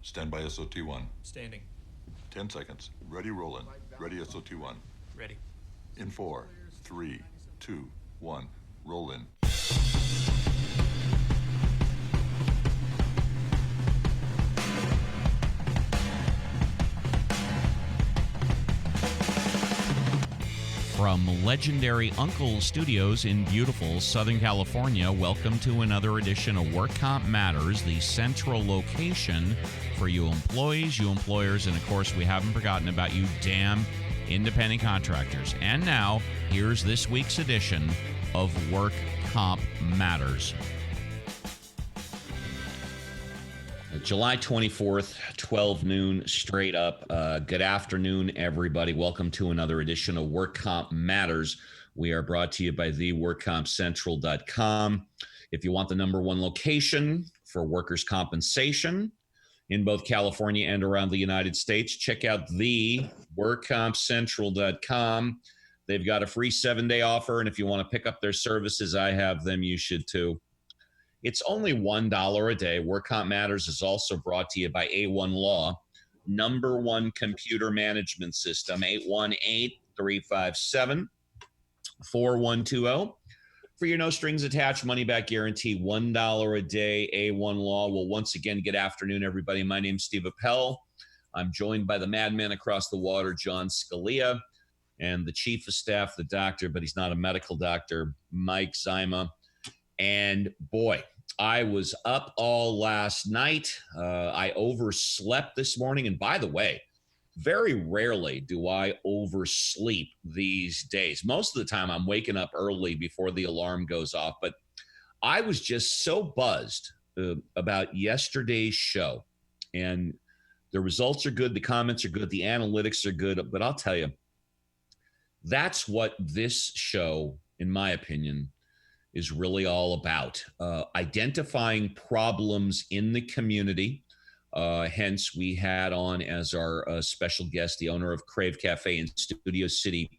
Stand by SOT1. Standing. 10 seconds. Ready, rollin'. Ready, SOT1. Ready. In 4, 3, 2, 1. Roll in. From legendary Uncle Studios in beautiful Southern California, welcome to another edition of Work Comp Matters, the central location for you employees, you employers, and of course, we haven't forgotten about you damn independent contractors. And now, here's this week's edition of Work Comp Matters. July 24th, 12 noon, straight up. Good afternoon, everybody. Welcome to another edition of Work Comp Matters. We are brought to you by the workcompcentral.com. If you want the number one location for workers' compensation in both California and around the United States, check out the workcompcentral.com. They've got a free 7-day offer, and if you want to pick up their services, I have them. You should too. It's only $1 a day. Work Comp Matters is also brought to you by A1 Law, number one computer management system, 818-357-4120. For your no strings attached money back guarantee, $1 a day, A1 Law. Well, once again, good afternoon, everybody. My name's Steve Appell. I'm joined by the madman across the water, John Scalia, and the chief of staff, the doctor, but he's not a medical doctor, Mike Zima. And boy, I was up all last night. I overslept this morning. And by the way, very rarely do I oversleep these days. Most of the time I'm waking up early before the alarm goes off. But I was just so buzzed about yesterday's show. And the results are good. The comments are good. The analytics are good. But I'll tell you, that's what this show, in my opinion, is really all about, identifying problems in the community. Hence, we had on as our special guest, the owner of Crave Cafe in Studio City.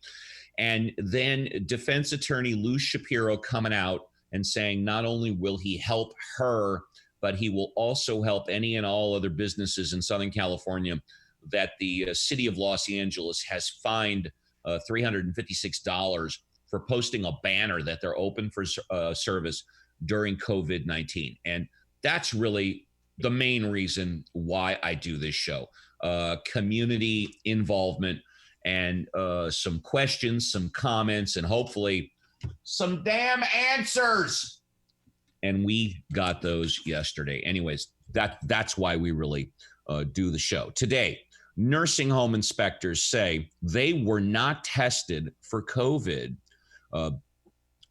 And then defense attorney Lou Shapiro coming out and saying not only will he help her, but he will also help any and all other businesses in Southern California that the city of Los Angeles has fined $356 for posting a banner that they're open for service during COVID-19. And that's really the main reason why I do this show. Community involvement and some questions, some comments, and hopefully some damn answers. And we got those yesterday. Anyways, that's why we really do the show. Today, nursing home inspectors say they were not tested for COVID.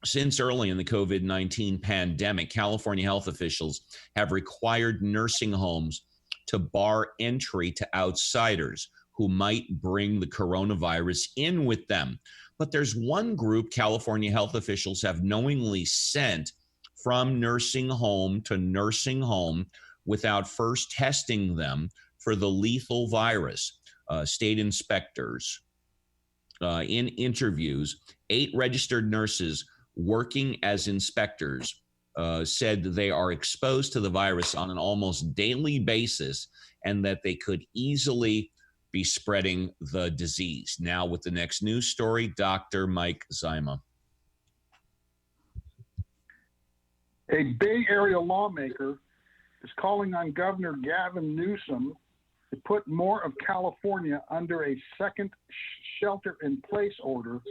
Since early in the COVID-19 pandemic, California health officials have required nursing homes to bar entry to outsiders who might bring the coronavirus in with them. But there's one group California health officials have knowingly sent from nursing home to nursing home without first testing them for the lethal virus. State inspectors, in interviews, 8 registered nurses working as inspectors said they are exposed to the virus on an almost daily basis and that they could easily be spreading the disease. Now with the next news story, Dr. Mike Zima. A Bay Area lawmaker is calling on Governor Gavin Newsom to put more of California under a second shelter-in-place order,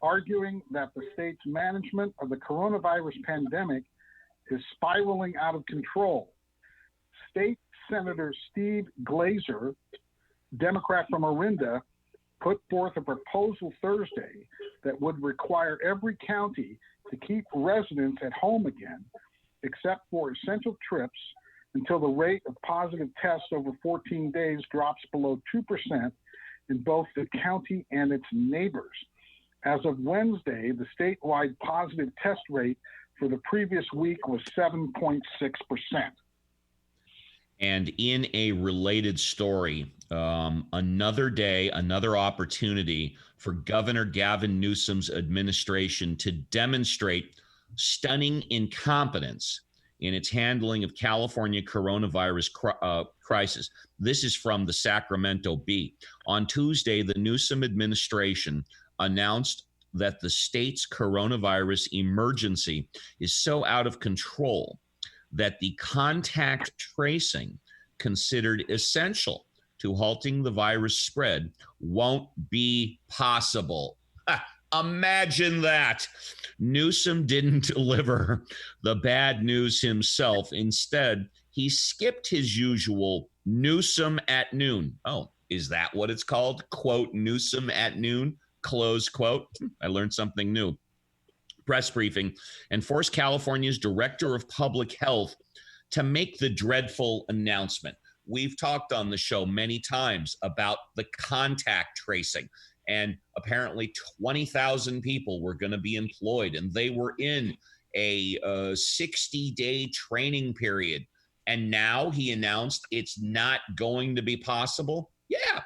arguing that the state's management of the coronavirus pandemic is spiraling out of control. State Senator Steve Glazer, Democrat from Orinda, put forth a proposal Thursday that would require every county to keep residents at home again, except for essential trips, until the rate of positive tests over 14 days drops below 2% in both the county and its neighbors. As of Wednesday, the statewide positive test rate for the previous week was 7.6%. And in a related story, another day, another opportunity for Governor Gavin Newsom's administration to demonstrate stunning incompetence in its handling of California coronavirus crisis. This is from the Sacramento Bee. On Tuesday, the Newsom administration announced that the state's coronavirus emergency is so out of control that the contact tracing considered essential to halting the virus spread won't be possible. Imagine that. Newsom didn't deliver the bad news himself. Instead, he skipped his usual Newsom at noon. Oh, is that what it's called? Quote, Newsom at noon, close quote. I learned something new. Press briefing and forced California's director of public health to make the dreadful announcement. We've talked on the show many times about the contact tracing, and apparently 20,000 people were going to be employed, and they were in a 60-day training period. And now he announced it's not going to be possible. Yeah,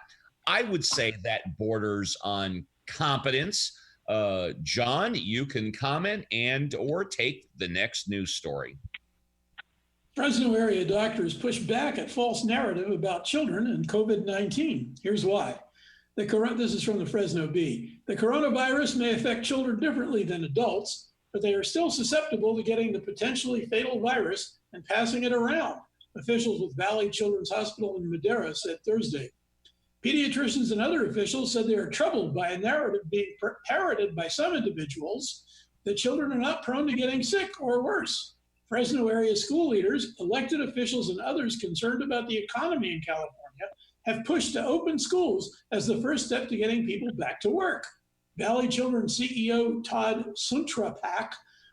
I would say that borders on competence. John, you can comment and or take the next news story. Fresno area doctors push back at false narrative about children and COVID-19. Here's why. This is from the Fresno Bee. The coronavirus may affect children differently than adults, but they are still susceptible to getting the potentially fatal virus and passing it around, officials with Valley Children's Hospital in Madera said Thursday. Pediatricians and other officials said they are troubled by a narrative being parroted by some individuals that children are not prone to getting sick or worse. Fresno area school leaders, elected officials, and others concerned about the economy in California have pushed to open schools as the first step to getting people back to work. Valley Children's CEO Todd Suntrapak,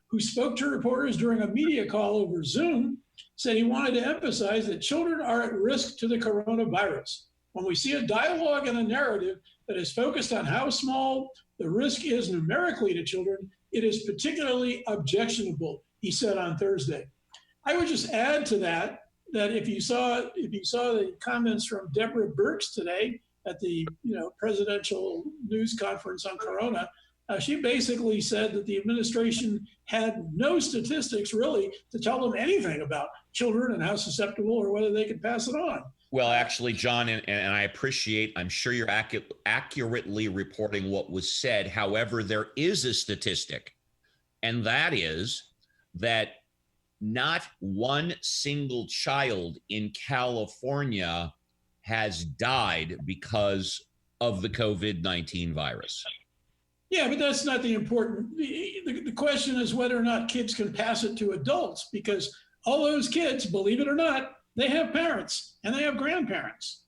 who spoke to reporters during a media call over Zoom, said he wanted to emphasize that children are at risk to the coronavirus. When we see a dialogue and a narrative that is focused on how small the risk is numerically to children, it is particularly objectionable, he said on Thursday. I would just add to that if you saw the comments from Deborah Birx today at the presidential news conference on Corona, she basically said that the administration had no statistics really to tell them anything about children and how susceptible or whether they could pass it on. Well, actually, John, and I appreciate, I'm sure you're accurately reporting what was said. However, there is a statistic, and that is that not one single child in California has died because of the COVID-19 virus. Yeah, but that's not the important. The question is whether or not kids can pass it to adults, because all those kids, believe it or not, they have parents and they have grandparents.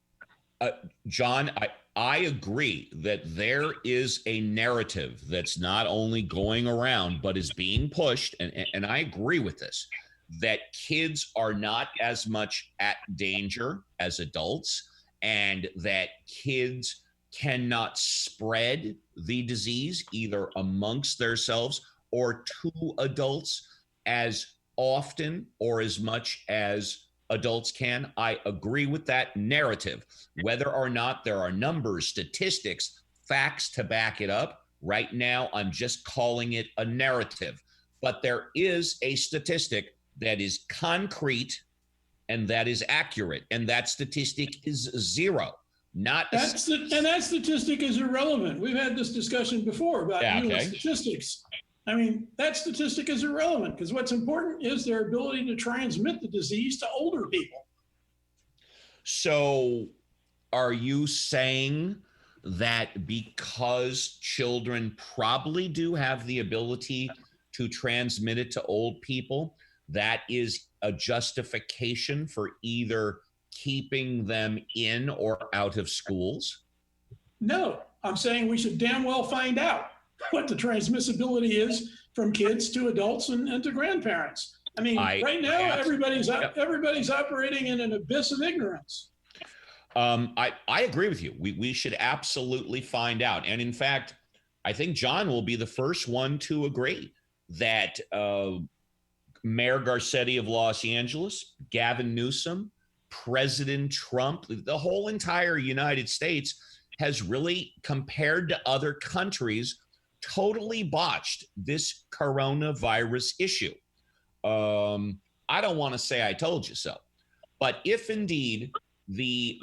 John, I agree that there is a narrative that's not only going around, but is being pushed. And I agree with this, that kids are not as much at danger as adults, and that kids cannot spread the disease either amongst themselves or to adults as often or as much as adults can. I agree with that narrative. Whether or not there are numbers, statistics, facts to back it up, right now I'm just calling it a narrative. But there is a statistic that is concrete and that is accurate, and that statistic is zero. That statistic is irrelevant. We've had this discussion before about statistics. I mean, that statistic is irrelevant because what's important is their ability to transmit the disease to older people. So are you saying that because children probably do have the ability to transmit it to old people, that is a justification for either keeping them in or out of schools? No, I'm saying we should damn well find out what the transmissibility is from kids to adults and to grandparents. I mean, right now, everybody's operating in an abyss of ignorance. I agree with you. We should absolutely find out. And in fact, I think John will be the first one to agree that Mayor Garcetti of Los Angeles, Gavin Newsom, President Trump, the whole entire United States has really, compared to other countries, totally botched this coronavirus issue. I don't want to say I told you so. But if indeed the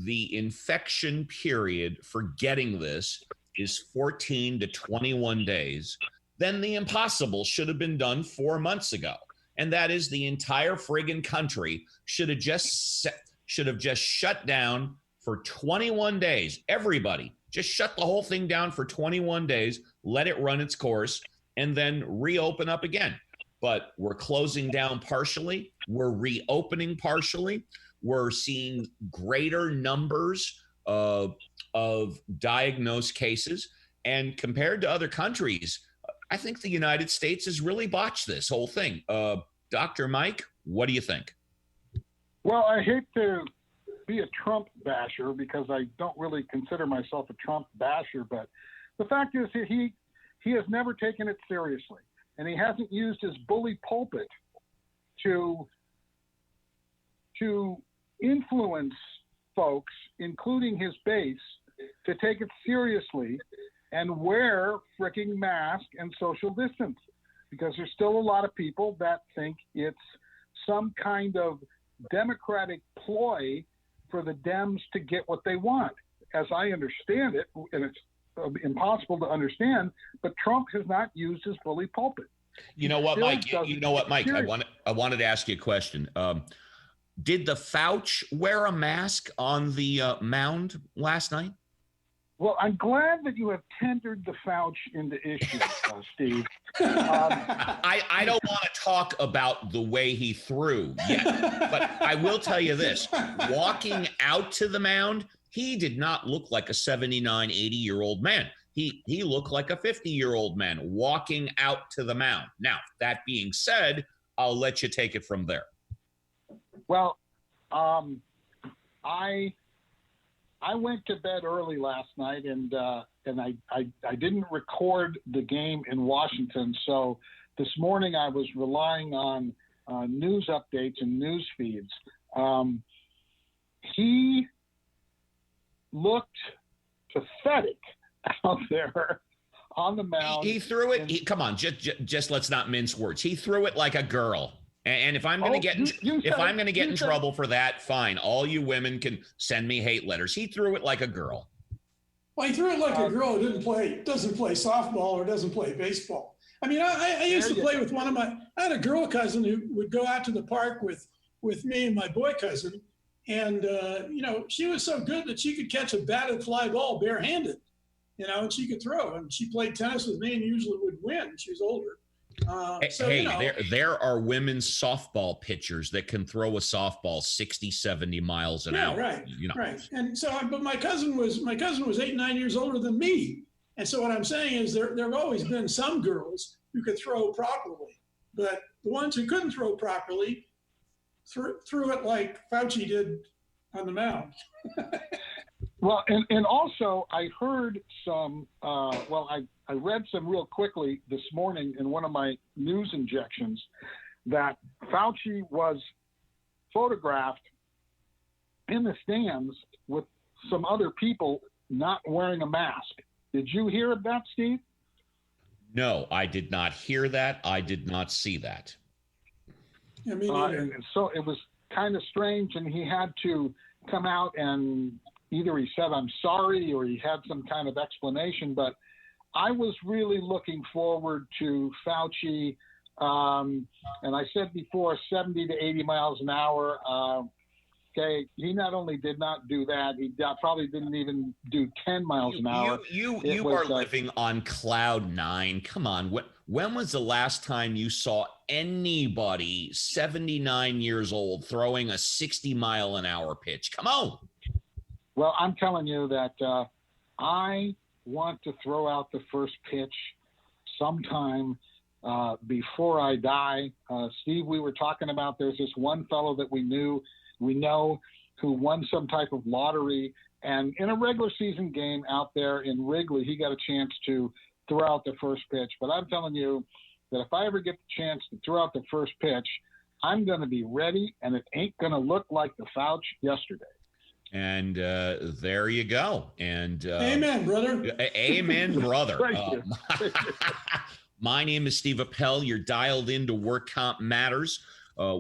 infection period for getting this is 14 to 21 days, then the impossible should have been done 4 months ago. And that is the entire friggin' country should have just shut down for 21 days. Everybody just shut the whole thing down for 21 days, let it run its course, and then reopen up again. But we're closing down partially. We're reopening partially. We're seeing greater numbers of diagnosed cases. And compared to other countries, I think the United States has really botched this whole thing. Dr. Mike, what do you think? Well, I hate to be a Trump basher because I don't really consider myself a Trump basher, but the fact is he has never taken it seriously, and he hasn't used his bully pulpit to influence folks, including his base, to take it seriously and wear fricking mask and social distance, because there's still a lot of people that think it's some kind of democratic ploy for the Dems to get what they want. As I understand it, and it's impossible to understand, but Trump has not used his bully pulpit. You know what, Mike? I wanted to ask you a question. Did the Fauci wear a mask on the mound last night? Well, I'm glad that you have tendered the Fauci into issue, Steve. I don't want to talk about the way he threw yet, but I will tell you this. Walking out to the mound, he did not look like a 79, 80-year-old man. He looked like a 50-year-old man walking out to the mound. Now, that being said, I'll let you take it from there. Well, I went to bed early last night, and I didn't record the game in Washington. So this morning I was relying on news updates and news feeds. He looked pathetic out there on the mound. He threw it. Come on, just let's not mince words. He threw it like a girl. And if I'm going to get in trouble for that, fine. All you women can send me hate letters. He threw it like a girl. Well, he threw it like a girl who doesn't play softball or doesn't play baseball. I mean, I used to play with I had a girl cousin who would go out to the park with me and my boy cousin. And, she was so good that she could catch a batted fly ball barehanded, and she could throw. And she played tennis with me and usually would win. She was older. There are women's softball pitchers that can throw a softball 60, 70 miles an hour. Right. Right. And so, but my cousin was 8, 9 years older than me. And so what I'm saying is there have always been some girls who could throw properly, but the ones who couldn't throw properly threw it like Fauci did on the mound. Well, and also I heard some, I read some real quickly this morning in one of my news injections that Fauci was photographed in the stands with some other people not wearing a mask. Did you hear of that, Steve? No, I did not hear that. I did not see that. Yeah, me neither. And so it was kind of strange, and he had to come out and either he said, I'm sorry, or he had some kind of explanation, but I was really looking forward to Fauci, and I said before, 70 to 80 miles an hour. Okay, he not only did not do that, he probably didn't even do 10 miles an hour. You are living on cloud nine. Come on. When was the last time you saw anybody 79 years old throwing a 60-mile-an-hour pitch? Come on. Well, I'm telling you that I want to throw out the first pitch sometime before I die. Steve, we were talking about there's this one fellow that we know who won some type of lottery, and in a regular season game out there in Wrigley, he got a chance to throw out the first pitch. But I'm telling you that if I ever get the chance to throw out the first pitch, I'm going to be ready, and it ain't going to look like the Fauci yesterday. And there you go. And amen, brother. Amen, brother. My name is Steve Appell. You're dialed into Work Comp Matters.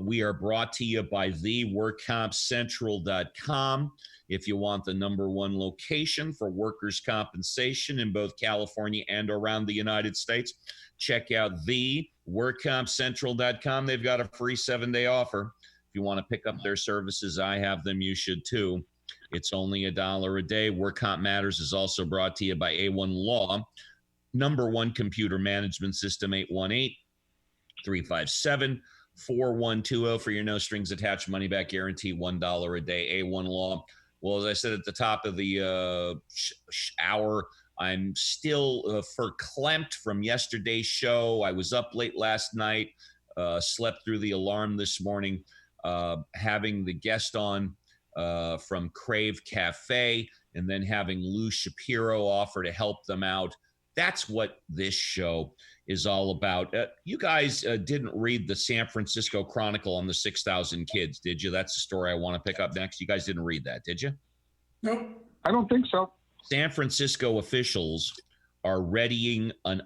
We are brought to you by the workcompcentral.com. If you want the #1 location for workers' compensation in both California and around the United States, check out the workcompcentral.com. They've got a free 7-day offer. If you want to pick up their services, I have them. You should too. It's only $1 a day. Work Comp Matters is also brought to you by A1 Law. #1 computer management system, 818-357-4120 for your no strings attached money back guarantee, $1 a day. A1 Law. Well, as I said at the top of the hour, I'm still verklempt from yesterday's show. I was up late last night, slept through the alarm this morning, having the guest on from Crave Cafe, and then having Lou Shapiro offer to help them out. That's what this show is all about. You guys didn't read the San Francisco Chronicle on the 6,000 kids, did you? That's the story I want to pick up next. You guys didn't read that, did you? Nope. I don't think so. San Francisco officials are readying an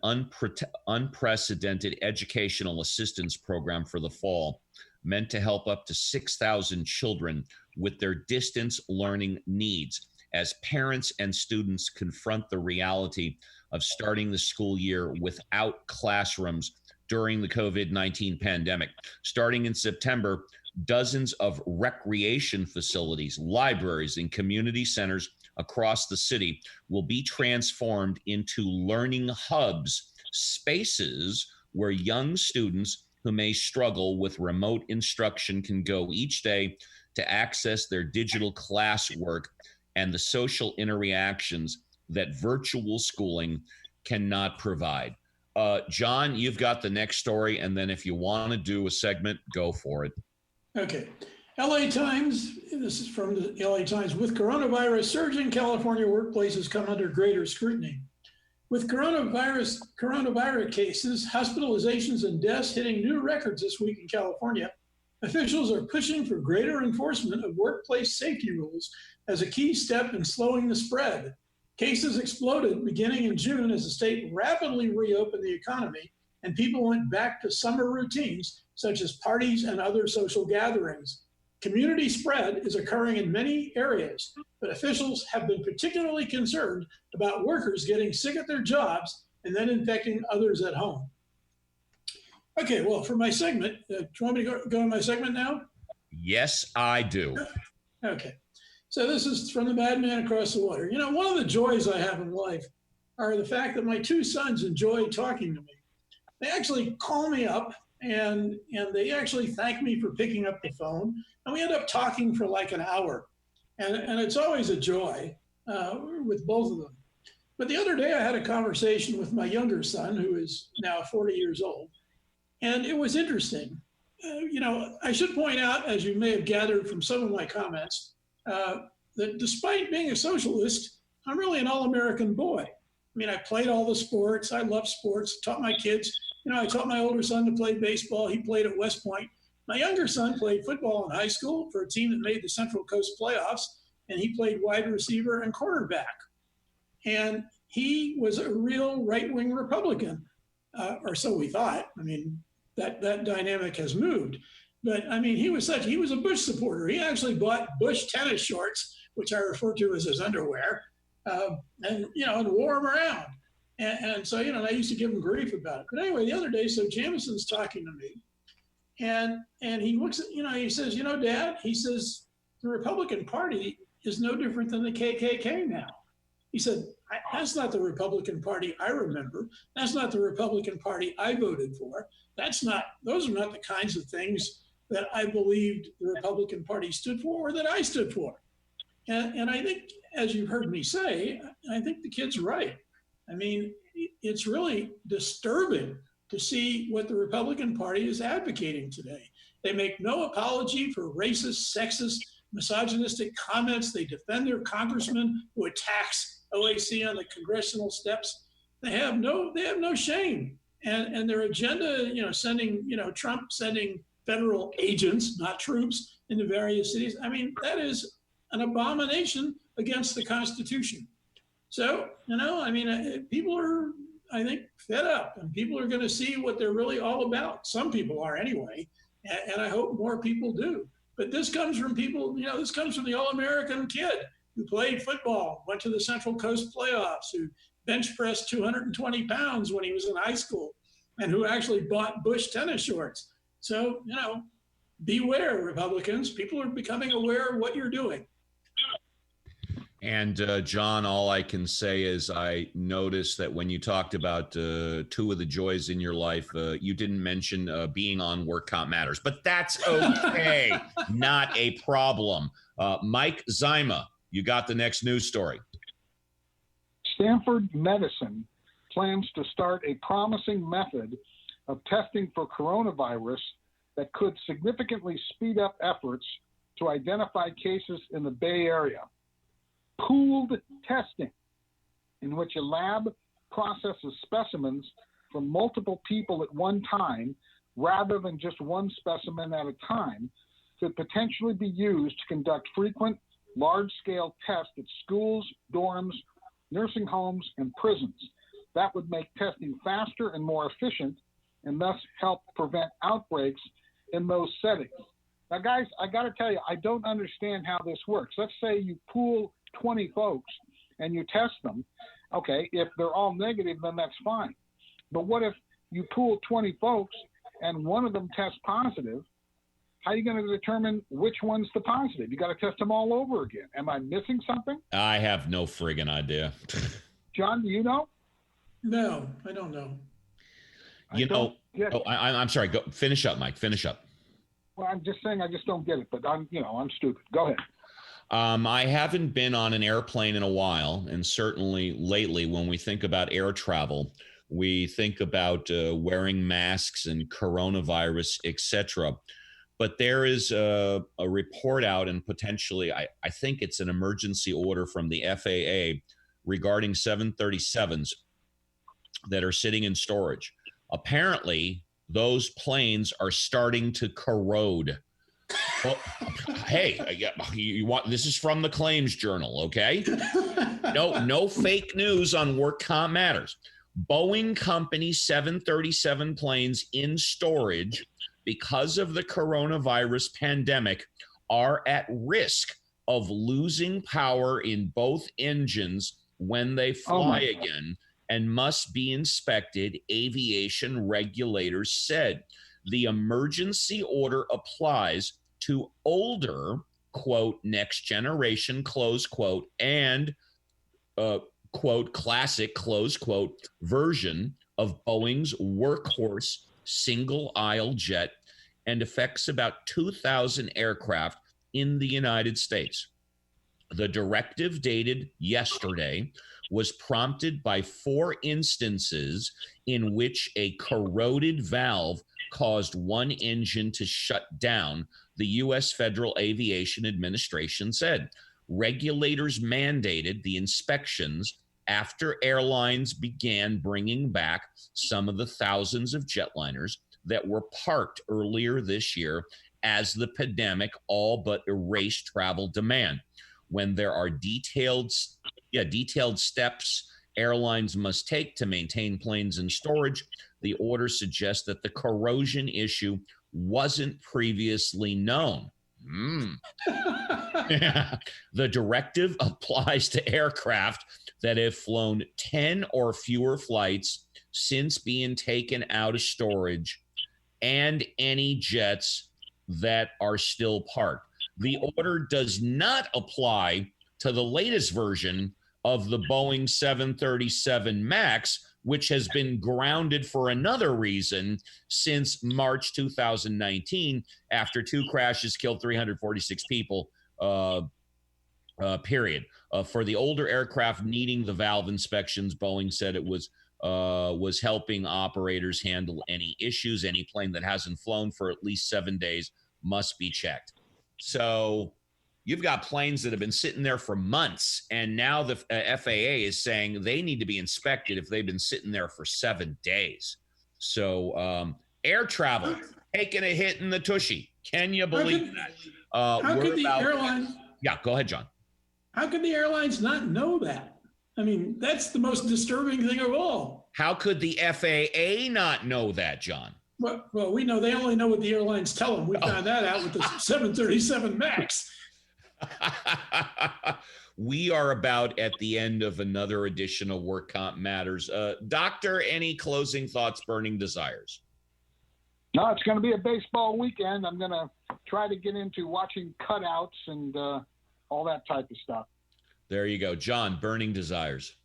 unprecedented educational assistance program for the fall, meant to help up to 6,000 children with their distance learning needs as parents and students confront the reality of starting the school year without classrooms during the COVID-19 pandemic. Starting in September, dozens of recreation facilities, libraries, and community centers across the city will be transformed into learning hubs, spaces where young students who may struggle with remote instruction can go each day to access their digital classwork and the social interactions that virtual schooling cannot provide. John, you've got the next story, and then if you want to do a segment, go for it. Okay. LA Times, this is from the LA Times. With coronavirus surging, California workplaces come under greater scrutiny. With coronavirus cases, hospitalizations, and deaths hitting new records this week in California, officials are pushing for greater enforcement of workplace safety rules as a key step in slowing the spread. Cases exploded beginning in June as the state rapidly reopened the economy and people went back to summer routines such as parties and other social gatherings. Community spread is occurring in many areas, but officials have been particularly concerned about workers getting sick at their jobs and then infecting others at home. Okay, well, for my segment, do you want me to go to my segment now? Yes, I do. Okay. So this is from the madman across the water. You know, one of the joys I have in life are the fact that my 2 sons enjoy talking to me. They actually call me up and they actually thank me for picking up the phone. And we end up talking for like an hour. And it's always a joy with both of them. But the other day I had a conversation with my younger son, who is now 40 years old. And it was interesting. You know, I should point out, as you may have gathered from some of my comments, that despite being a socialist, I'm really an all-American boy. I mean, I played all the sports. I love sports, taught my kids. You know, I taught my older son to play baseball. He played at West Point. My younger son played football in high school for a team that made the Central Coast playoffs, and he played wide receiver and quarterback. And he was a real right-wing Republican, or so we thought. I mean, that dynamic has moved. But I mean, he was a Bush supporter. He actually bought Bush tennis shorts, which I refer to as his underwear, and wore them around. And so, you know, I used to give him grief about it. But anyway, the other day, so Jamison's talking to me, and he looks at, you know, he says, you know, Dad, he says, the Republican Party is no different than the KKK now. He said, that's not the Republican Party I remember. That's not the Republican Party I voted for. Those are not the kinds of things that I believed the Republican Party stood for or that I stood for. And I think, as you've heard me say, I think the kid's right. I mean, it's really disturbing to see what the Republican Party is advocating today. They make no apology for racist, sexist, misogynistic comments. They defend their congressman who attacks OAC on the congressional steps. They have no shame. And their agenda, you know, Trump sending federal agents, not troops, into various cities. I mean, that is an abomination against the Constitution. So, you know, I mean, people are I think, fed up, and people are going to see what they're really all about. Some people are anyway, and I hope more people do. But this comes from people, this comes from the All-American kid who played football, went to the Central Coast playoffs, who bench pressed 220 pounds when he was in high school, and who actually bought Bush tennis shorts. So, beware, Republicans. People are becoming aware of what you're doing. And John, all I can say is I noticed that when you talked about two of the joys in your life, you didn't mention being on Work Comp Matters, but that's okay. Not a problem. Mike Zyma, you got the next news story. Stanford Medicine plans to start a promising method of testing for coronavirus that could significantly speed up efforts to identify cases in the Bay Area. Pooled testing, in which a lab processes specimens from multiple people at one time rather than just one specimen at a time, could potentially be used to conduct frequent, large-scale tests at schools, dorms, nursing homes, and prisons. That would make testing faster and more efficient and thus help prevent outbreaks in those settings. Now, guys, I got to tell you, I don't understand how this works. Let's say you pool 20 folks and you test them. Okay, if they're all negative, then that's fine. But what if you pool 20 folks and one of them tests positive? How are you going to determine which one's the positive? You got to test them all over again. Am I missing something? I have no friggin' idea. John, do you know? No, I don't know. I'm sorry. Go finish up, Mike. Finish up. Well, I'm just saying I just don't get it, but I'm stupid. Go ahead. I haven't been on an airplane in a while, and certainly lately when we think about air travel, we think about wearing masks and coronavirus, etc. But there is a report out, and potentially, I think it's an emergency order from the FAA regarding 737s that are sitting in storage. Apparently, those planes are starting to corrode. Well, hey, you want this is from the Claims Journal, okay? No fake news on Work Comp Matters. Boeing Company 737 planes in storage because of the coronavirus pandemic are at risk of losing power in both engines when they fly again and must be inspected, aviation regulators said. The emergency order applies to older, quote, next generation, close quote, and, quote, classic, close quote, version of Boeing's workhorse single aisle jet and affects about 2,000 aircraft in the United States. The directive dated yesterday was prompted by 4 instances in which a corroded valve caused one engine to shut down, the U.S. Federal Aviation Administration said. Regulators mandated the inspections after airlines began bringing back some of the thousands of jetliners that were parked earlier this year as the pandemic all but erased travel demand. When there are detailed steps airlines must take to maintain planes in storage, the order suggests that the corrosion issue wasn't previously known. The directive applies to aircraft that have flown 10 or fewer flights since being taken out of storage and any jets that are still parked. The order does not apply to the latest version of the Boeing 737 MAX, which has been grounded for another reason since March 2019 after 2 crashes killed 346 people, period. For the older aircraft needing the valve inspections, Boeing said it was helping operators handle any issues. Any plane that hasn't flown for at least 7 days must be checked. So you've got planes that have been sitting there for months, and now the FAA is saying they need to be inspected if they've been sitting there for 7 days. So air travel taking a hit in the tushy. Can you believe that? How could the airlines? Yeah, go ahead, John. How could the airlines not know that? I mean, that's the most disturbing thing of all. How could the FAA not know that, John? Well, we know they only know what the airlines tell them. We found that out with the 737 MAX. We are about at the end of another edition of Work Comp Matters. Doctor, any closing thoughts, burning desires? No, it's going to be a baseball weekend. I'm going to try to get into watching cutouts and all that type of stuff. There you go. John, burning desires.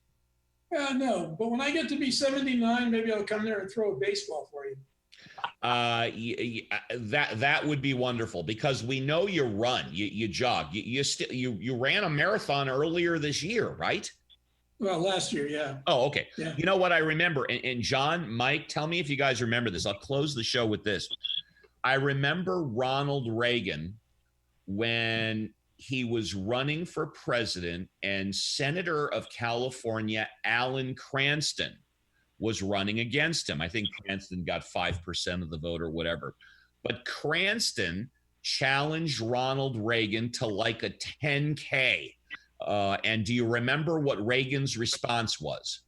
Yeah, no, but when I get to be 79, maybe I'll come there and throw a baseball for you. That would be wonderful, because we know you run, you jog, you ran a marathon earlier this year, right? Well, last year, yeah. Oh, okay. Yeah. You know what I remember, and John, Mike, tell me if you guys remember this. I'll close the show with this. I remember Ronald Reagan when he was running for president, and Senator of California Alan Cranston was running against him. I think Cranston got 5% of the vote or whatever. But Cranston challenged Ronald Reagan to like a 10K. And do you remember what Reagan's response was?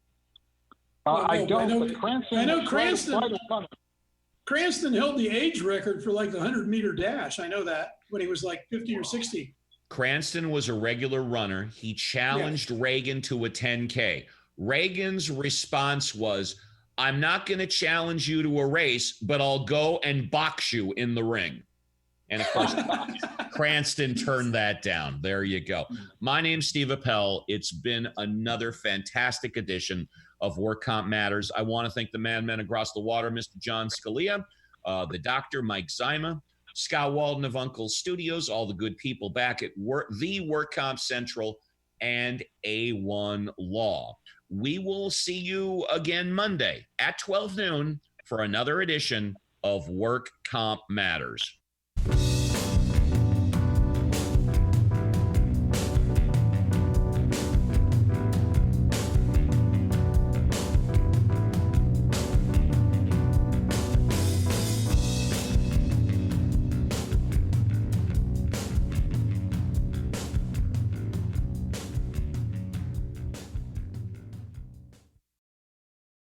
I don't, but Cranston. I know Cranston held the age record for like the 100-meter dash. I know that, when he was like 50 or 60. Cranston was a regular runner. He challenged Reagan to a 10K. Reagan's response was, I'm not going to challenge you to a race, but I'll go and box you in the ring. And of course, Cranston turned that down. There you go. My name's Steve Appell. It's been another fantastic edition of Work Comp Matters. I want to thank the madman across the water, Mr. John Scalia, the doctor, Mike Zyma, Scott Walden of Uncle Studios, all the good people back at the Work Comp Central, and A1 Law. We will see you again Monday at 12 noon for another edition of Work Comp Matters.